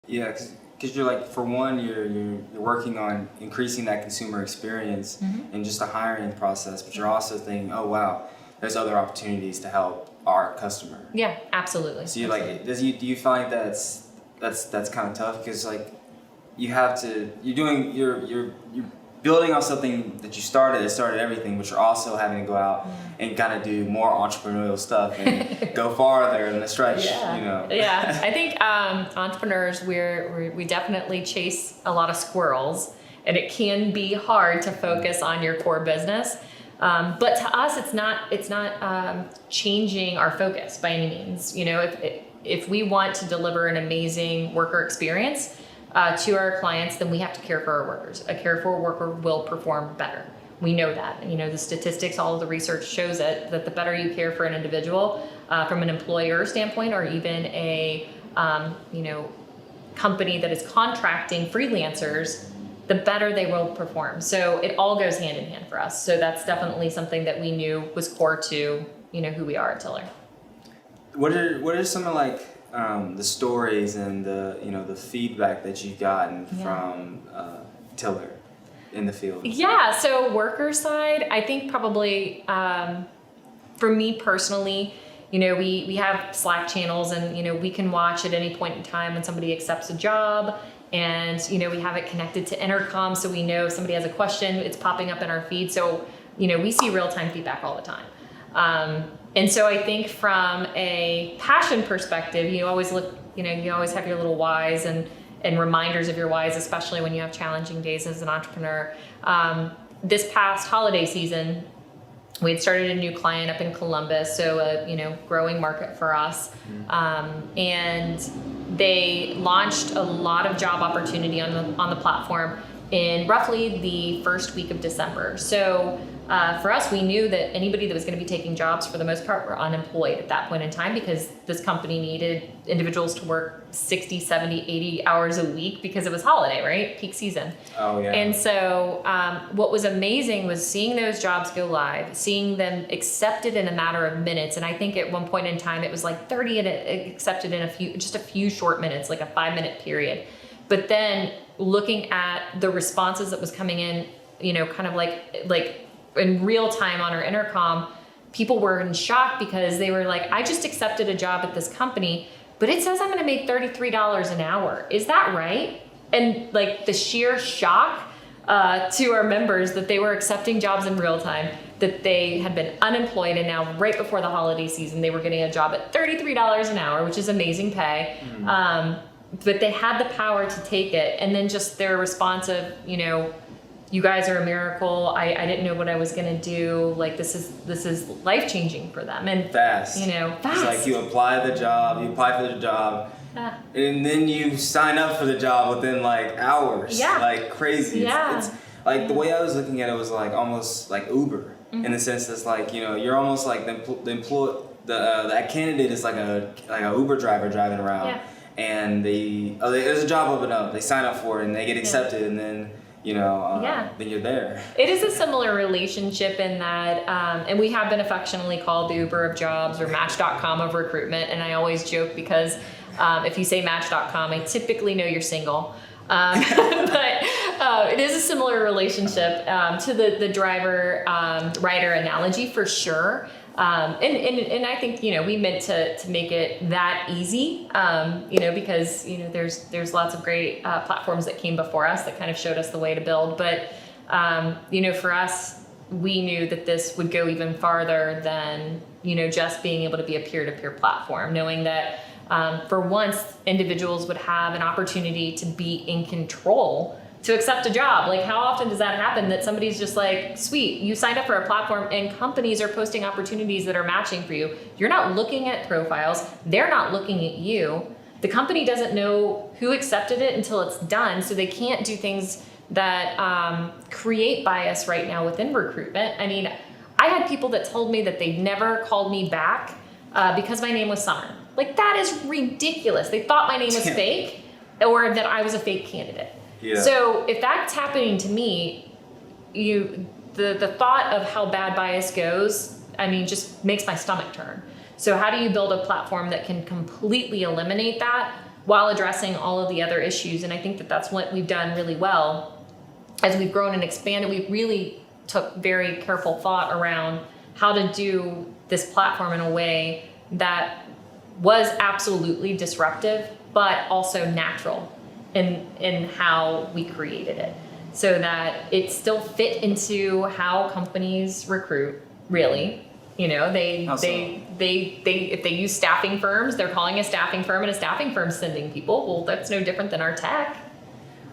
Yeah, because you're like, for one, you're working on increasing that consumer experience in just the hiring process, but you're also thinking, oh wow, there's other opportunities to help our customer. Yeah, absolutely. So you like, do you find that's kind of tough, because like you have to, you're building on something that you started that started everything, but you're also having to go out and kind of do more entrepreneurial stuff and go farther in the stretch, you know. Yeah, I think entrepreneurs, we definitely chase a lot of squirrels, and it can be hard to focus on your core business. But to us, it's not changing our focus by any means. You know, if we want to deliver an amazing worker experience to our clients, then we have to care for our workers. A cared for worker will perform better. We know that. You know, the statistics, all of the research shows it, that the better you care for an individual from an employer standpoint, or even a company that is contracting freelancers, the better they will perform. So it all goes hand in hand for us. So that's definitely something that we knew was core to, who we are at Tiller. What are some of like the stories and the feedback that you've gotten from Tiller in the field? Yeah, so worker side, I think probably for me personally, we have Slack channels, and we can watch at any point in time when somebody accepts a job, and we have it connected to intercom, so we know if somebody has a question, it's popping up in our feed. So we see real-time feedback all the time. And so I think from a passion perspective, you always look, you always have your little whys and reminders of your whys, especially when you have challenging days as an entrepreneur. This past holiday season, we had started a new client up in Columbus, so a growing market for us, and they launched a lot of job opportunity on the platform in roughly the first week of December. So for us, we knew that anybody that was going to be taking jobs for the most part were unemployed at that point in time, because this company needed individuals to work 60, 70, 80 hours a week because it was holiday, right? Peak season. Oh, yeah. And so what was amazing was seeing those jobs go live, seeing them accepted in a matter of minutes. And I think at one point in time, it was like 30 and it accepted in just a few short minutes, like a 5-minute period. But then looking at the responses that was coming in, kind of like in real time on our intercom, people were in shock, because they were like, I just accepted a job at this company, but it says I'm going to make $33 an hour. Is that right? And like the sheer shock to our members that they were accepting jobs in real time, that they had been unemployed, and now right before the holiday season, they were getting a job at $33 an hour, which is amazing pay. But they had the power to take it. And then just their response of, you guys are a miracle. I didn't know what I was going to do. Like, this is life-changing for them. And fast. Fast. It's like you apply for the job, and then you sign up for the job within like hours. Yeah. Like crazy. Yeah. It's like, the way I was looking at it was like almost like Uber, in the sense that's like, you're almost like that candidate is like a Uber driver driving around. Yeah. And there's a job open up, they sign up for it and they get accepted, and then then you're there. It is a similar relationship in that, and we have been affectionately called the Uber of jobs, or Match.com of recruitment. And I always joke, because if you say Match.com, I typically know you're single. But it is a similar relationship to the driver rider analogy, for sure. And I think, we meant to make it that easy, because, there's lots of great platforms that came before us that kind of showed us the way to build. But, for us, we knew that this would go even farther than, just being able to be a peer-to-peer platform, knowing that for once, individuals would have an opportunity to be in control to accept a job. Like, how often does that happen, that somebody's just like, sweet, you signed up for a platform and companies are posting opportunities that are matching for you. You're not looking at profiles. They're not looking at you. The company doesn't know who accepted it until it's done. So they can't do things that create bias right now within recruitment. I mean, I had people that told me that they never called me back because my name was Summer. Like, that is ridiculous. They thought my name was fake, or that I was a fake candidate. Yeah. So if that's happening to me, the thought of how bad bias goes, I mean, just makes my stomach turn. So how do you build a platform that can completely eliminate that? while addressing all of the other issues. And I think that that's what we've done really well. As we've grown and expanded, we really took very careful thought around how to do this platform in a way that was absolutely disruptive, but also natural in how we created it, so that it still fit into how companies recruit, really. You know, they if they use staffing firms, they're calling a staffing firm, and a staffing firm's sending people. Well, that's no different than our tech.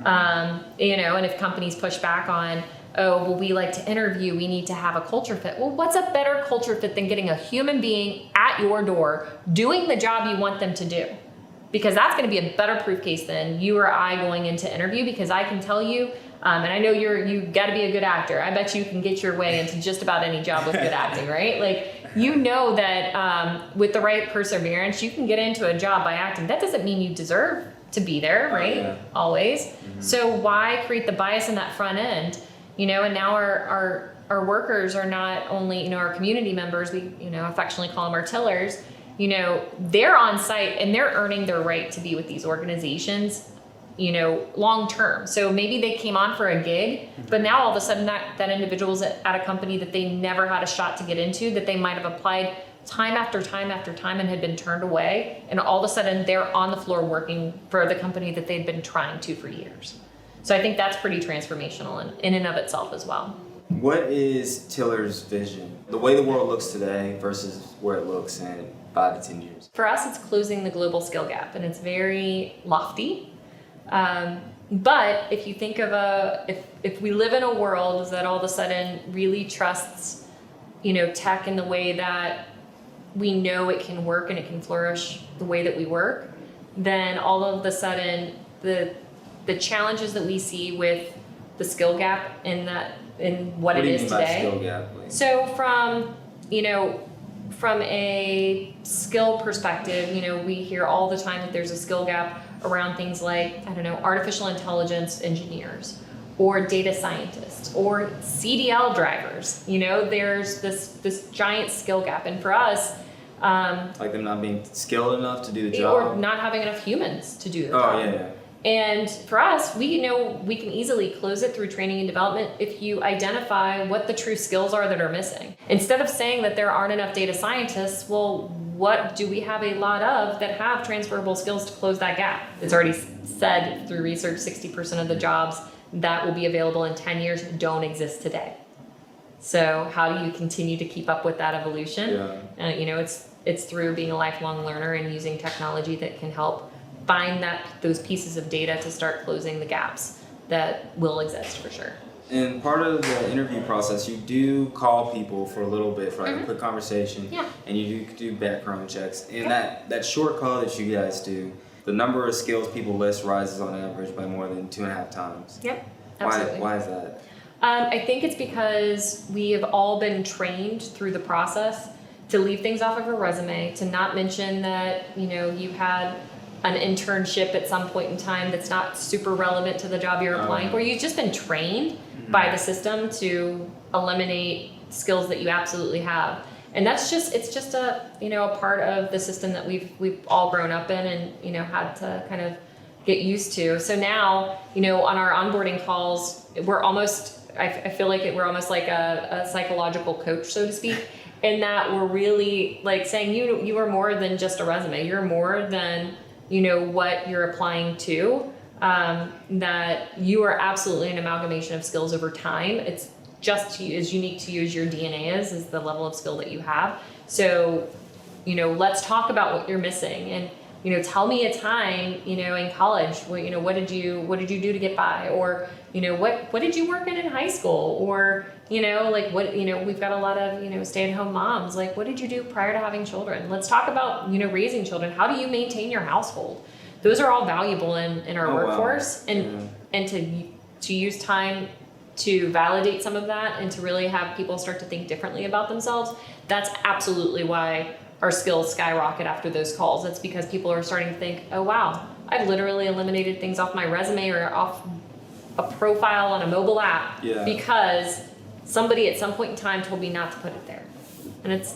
You know, and if companies push back on, oh, well, we like to interview, we need to have a culture fit. Well, what's a better culture fit than getting a human being at your door doing the job you want them to do? Because that's going to be a better proof case than you or I going into interview, because I can tell you, and I know you got to be a good actor. I bet you can get your way into just about any job with good acting, right? Like, you know that with the right perseverance, you can get into a job by acting. That doesn't mean you deserve to be there, right? Yeah. Always. Mm-hmm. So why create the bias in that front end? You know, and now our workers are not only, you know, our community members, we, you know, affectionately call them our tillers, you know, they're on site and they're earning their right to be with these organizations, you know, long term. So maybe they came on for a gig, but now all of a sudden that individual's at a company that they never had a shot to get into, that they might have applied time after time after time and had been turned away. And all of a sudden they're on the floor working for the company that they'd been trying to for years. So I think that's pretty transformational in and of itself as well. What is Tiller's vision? The way the world looks today versus where it looks in 5 to 10 years? For us, it's closing the global skill gap, and it's very lofty. But if you think of if we live in a world that all of a sudden really trusts, you know, tech in the way that we know it can work and it can flourish the way that we work, then all of a sudden the challenges that we see with the skill gap in what it is today. What do you mean by skill gap? So from a skill perspective, you know, we hear all the time that there's a skill gap around things like, I don't know, artificial intelligence engineers or data scientists or CDL drivers. You know, there's this giant skill gap. And for us, like them not being skilled enough to do the job, or not having enough humans to do the job. Yeah. And for us, we know we can easily close it through training and development if you identify what the true skills are that are missing. Instead of saying that there aren't enough data scientists, well, what do we have a lot of that have transferable skills to close that gap? It's already said through research, 60% of the jobs that will be available in 10 years don't exist today. So how do you continue to keep up with that evolution? Yeah. You know, it's through being a lifelong learner and using technology that can help find those pieces of data to start closing the gaps that will exist for sure. And part of the interview process, you do call people for a little bit, for like a quick conversation, and you do background checks. And that short call that you guys do, the number of skills people list rises on average by more than 2.5 times. Yep, absolutely. Why is that? I think it's because we have all been trained through the process to leave things off of a resume, to not mention that, you know, you had an internship at some point in time that's not super relevant to the job you're applying for. You've just been trained by the system to eliminate skills that you absolutely have. And it's just a, you know, a part of the system that we've all grown up in and, you know, had to kind of get used to. So now, you know, on our onboarding calls, we're almost, I feel like we're almost like a psychological coach, so to speak, in that we're really like saying you are more than just a resume. You're more than, you know, what you're applying to, that you are absolutely an amalgamation of skills over time. It's just as unique to you as your DNA is the level of skill that you have. So, you know, let's talk about what you're missing, and, you know, tell me a time, you know, in college, you know, what did you do to get by, or, you know, what did you work in high school, or, you know, like what, you know, we've got a lot of, you know, stay-at-home moms, like what did you do prior to having children? Let's talk about, you know, raising children. How do you maintain your household? Those are all valuable in our workforce. Wow. And to use time to validate some of that and to really have people start to think differently about themselves. That's absolutely why our skills skyrocket after those calls. That's because people are starting to think, oh wow, I've literally eliminated things off my resume or off a profile on a mobile app because somebody at some point in time told me not to put it there. And it's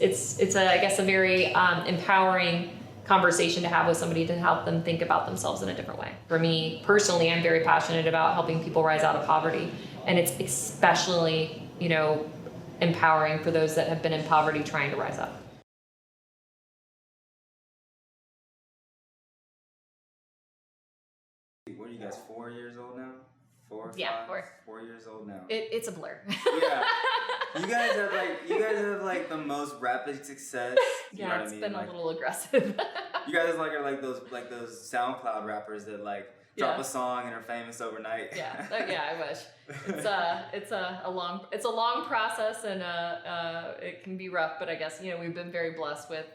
a, I guess, a very empowering conversation to have with somebody to help them think about themselves in a different way. For me personally, I'm very passionate about helping people rise out of poverty, and it's especially, empowering for those that have been in poverty trying to rise up. What are you guys, 4 years old now? Yeah, 4 years old now. It's a blur. Yeah. You guys have like the most rapid success. You know what It's I mean? been like, a little aggressive. you guys are like those SoundCloud rappers that like drop a song and are famous overnight. Yeah, I wish. It's a long process, and it can be rough. But I guess we've been very blessed with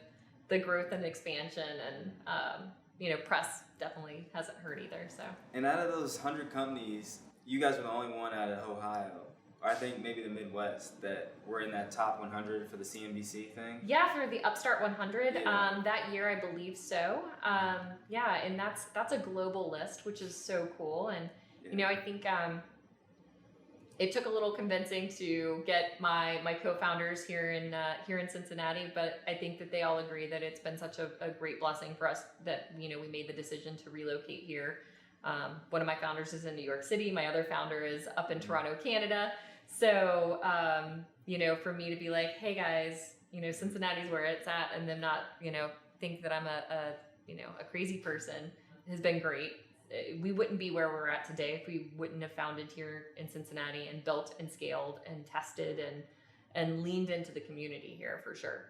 the growth and expansion, and press definitely hasn't hurt either. So. And out of those 100 companies, you guys were the only one out of Ohio, or I think maybe the Midwest, that were in that top 100 for the CNBC thing. Yeah, for the Upstart 100 that year, I believe so. And that's a global list, which is so cool. And I think it took a little convincing to get my co-founders here in Cincinnati, but I think that they all agree that it's been such a great blessing for us that we made the decision to relocate here. One of my founders is in New York City. My other founder is up in Toronto, Canada. So for me to be like, hey guys, Cincinnati's where it's at, and them not think that I'm a crazy person has been great. We wouldn't be where we're at today if we wouldn't have founded here in Cincinnati and built and scaled and tested and leaned into the community here for sure.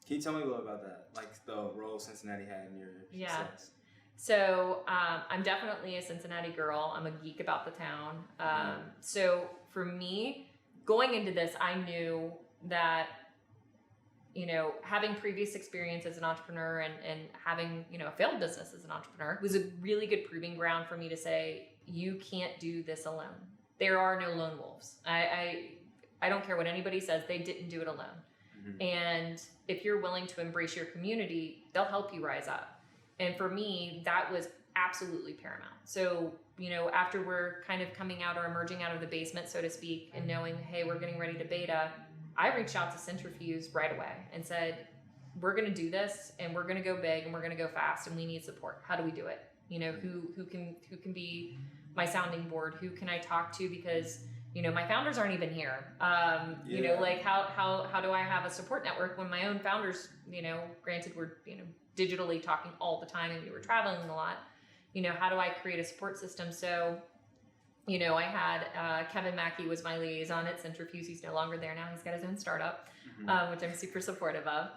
Can you tell me a little about that? Like the role Cincinnati had in your success? So I'm definitely a Cincinnati girl. I'm a geek about the town. So for me, going into this, I knew that having previous experience as an entrepreneur and having, a failed business as an entrepreneur was a really good proving ground for me to say, you can't do this alone. There are no lone wolves. I don't care what anybody says, they didn't do it alone. Mm-hmm. And if you're willing to embrace your community, they'll help you rise up. And for me, that was absolutely paramount. So, after we're kind of coming out or emerging out of the basement, so to speak, and knowing, hey, we're getting ready to beta, I reached out to Centrifuge right away and said, we're going to do this, and we're going to go big, and we're going to go fast, and we need support. How do we do it? Who can be my sounding board? Who can I talk to? Because, my founders aren't even here. How do I have a support network when my own founders, granted we're, digitally talking all the time and we were traveling a lot, how do I create a support system? So, I had Kevin Mackey was my liaison at Centrifuge. He's no longer there now. He's got his own startup, which I'm super supportive of.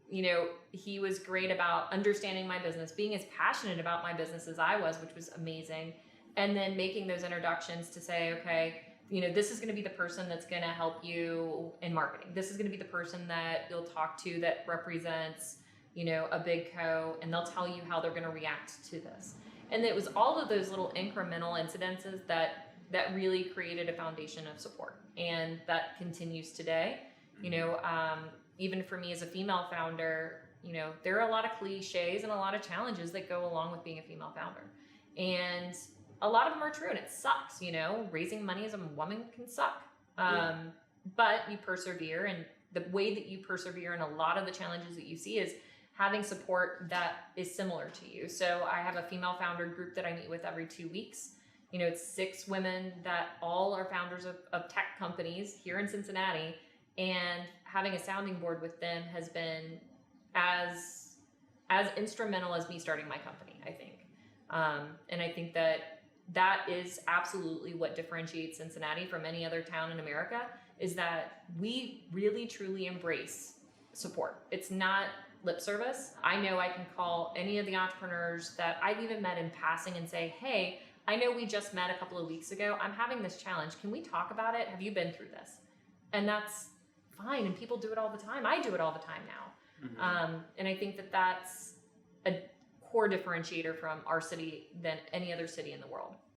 He was great about understanding my business, being as passionate about my business as I was, which was amazing. And then making those introductions to say, okay, this is going to be the person that's going to help you in marketing. This is going to be the person that you'll talk to that represents, a big co, and they'll tell you how they're going to react to this. And it was all of those little incremental incidences that really created a foundation of support. And that continues today. Even for me as a female founder, there are a lot of cliches and a lot of challenges that go along with being a female founder. And a lot of them are true, and it sucks, raising money as a woman can suck. But you persevere, and the way that you persevere in a lot of the challenges that you see is having support that is similar to you. So I have a female founder group that I meet with every 2 weeks. It's 6 women that all are founders of tech companies here in Cincinnati, and having a sounding board with them has been as instrumental as me starting my company, I think. And I think that is absolutely what differentiates Cincinnati from any other town in America, is that we really truly embrace support. It's not lip service. I know I can call any of the entrepreneurs that I've even met in passing and say, hey, I know we just met a couple of weeks ago. I'm having this challenge. Can we talk about it? Have you been through this? And that's fine. And people do it all the time. I do it all the time now. Mm-hmm. And I think that that's a core differentiator from our city than any other city in the world.